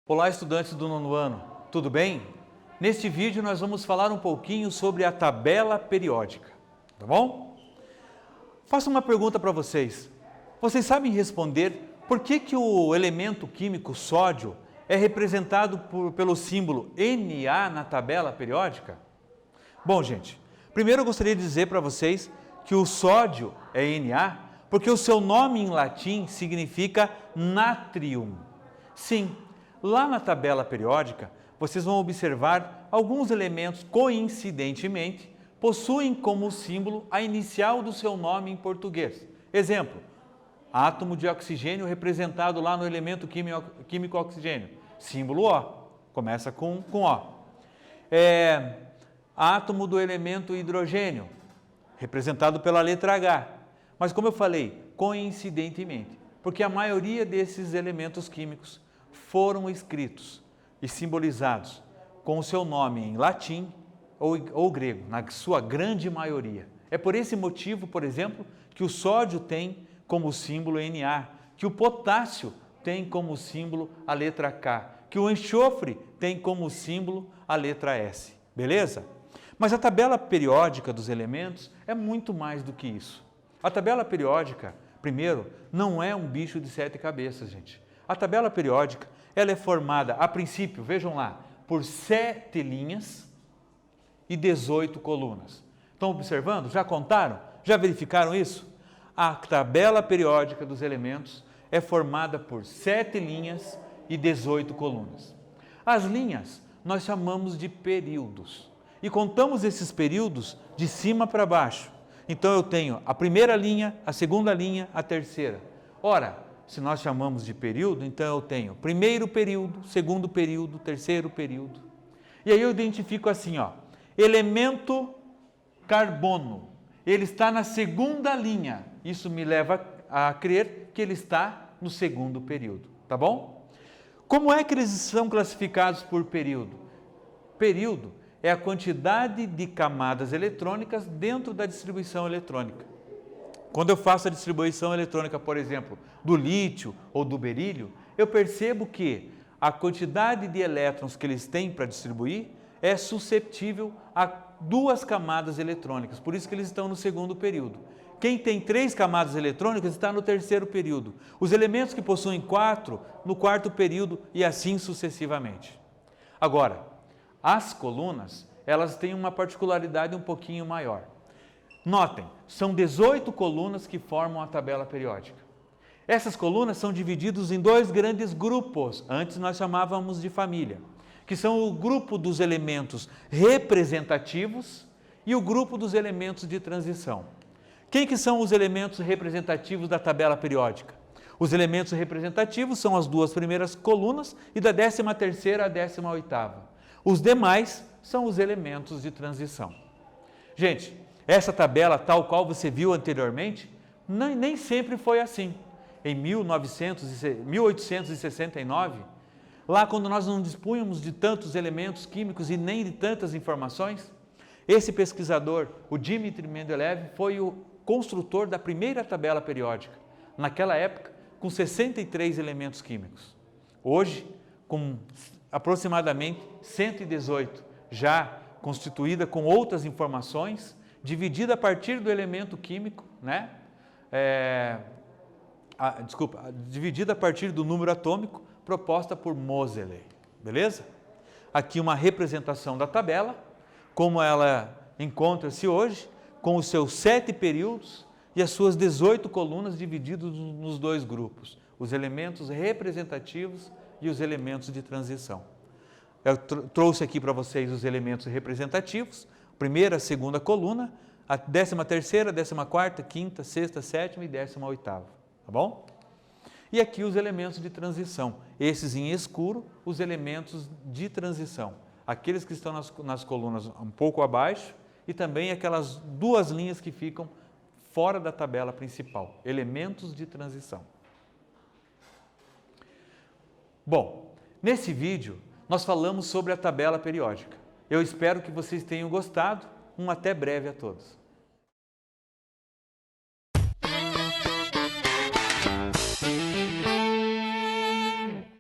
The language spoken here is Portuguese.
Olá, estudantes do nono ano, tudo bem? Neste vídeo nós vamos falar um pouquinho sobre a tabela periódica, tá bom? Faço uma pergunta para vocês. Vocês sabem responder por que o elemento químico sódio é representado pelo símbolo Na na tabela periódica? Bom, gente, primeiro eu gostaria de dizer para vocês que o sódio é Na porque o seu nome em latim significa natrium. Sim, lá na tabela periódica, vocês vão observar alguns elementos coincidentemente possuem como símbolo a inicial do seu nome em português. Exemplo, átomo de oxigênio representado lá no elemento químico oxigênio, símbolo O, começa com O. Átomo do elemento hidrogênio, representado pela letra H. Mas como eu falei, coincidentemente, porque a maioria desses elementos químicos foram escritos e simbolizados com o seu nome em latim ou grego, na sua grande maioria. É por esse motivo, por exemplo, que o sódio tem como símbolo Na, que o potássio tem como símbolo a letra K, que o enxofre tem como símbolo a letra S, beleza? Mas a tabela periódica dos elementos é muito mais do que isso. A tabela periódica, primeiro, não é um bicho de 7 cabeças, gente. A tabela periódica, ela é formada, a princípio, vejam lá, por 7 linhas e 18 colunas. Estão observando? Já contaram? Já verificaram isso? A tabela periódica dos elementos é formada por 7 linhas e 18 colunas. As linhas nós chamamos de períodos e contamos esses períodos de cima para baixo. Então eu tenho a primeira linha, a segunda linha, a terceira. Ora, se nós chamamos de período, então eu tenho primeiro período, segundo período, terceiro período. E aí eu identifico assim, ó, elemento carbono, ele está na segunda linha. Isso me leva a crer que ele está no segundo período, tá bom? Como é que eles são classificados por período? Período é a quantidade de camadas eletrônicas dentro da distribuição eletrônica. Quando eu faço a distribuição eletrônica, por exemplo, do lítio ou do berílio, eu percebo que a quantidade de elétrons que eles têm para distribuir é susceptível a 2 camadas eletrônicas, por isso que eles estão no segundo período. Quem tem 3 camadas eletrônicas está no terceiro período. Os elementos que possuem 4, no quarto período e assim sucessivamente. Agora, as colunas, elas têm uma particularidade um pouquinho maior. Notem, são 18 colunas que formam a tabela periódica. Essas colunas são divididas em 2 grandes grupos, antes nós chamávamos de família, que são o grupo dos elementos representativos e o grupo dos elementos de transição. Quem que são os elementos representativos da tabela periódica? Os elementos representativos são as 2 primeiras colunas e da 13ª à 18ª. Os demais são os elementos de transição. Gente, essa tabela, tal qual você viu anteriormente, nem sempre foi assim. Em 1869, lá quando nós não dispunhamos de tantos elementos químicos e nem de tantas informações, esse pesquisador, o Dmitri Mendeleev, foi o construtor da primeira tabela periódica, naquela época com 63 elementos químicos. Hoje, com aproximadamente 118, já constituída com outras informações, dividida a partir do elemento químico, né? Dividida a partir do número atômico proposta por Moseley, beleza? Aqui uma representação da tabela, como ela encontra-se hoje, com os seus 7 períodos e as suas 18 colunas divididas nos 2 grupos, os elementos representativos e os elementos de transição. Eu trouxe aqui para vocês os elementos representativos, primeira, segunda coluna, a 13ª, 14ª, 5ª, 6ª, 7ª e 18ª, tá bom? E aqui os elementos de transição, esses em escuro, os elementos de transição, aqueles que estão nas colunas um pouco abaixo e também aquelas 2 linhas que ficam fora da tabela principal, elementos de transição. Bom, nesse vídeo nós falamos sobre a tabela periódica. Eu espero que vocês tenham gostado. Até breve a todos.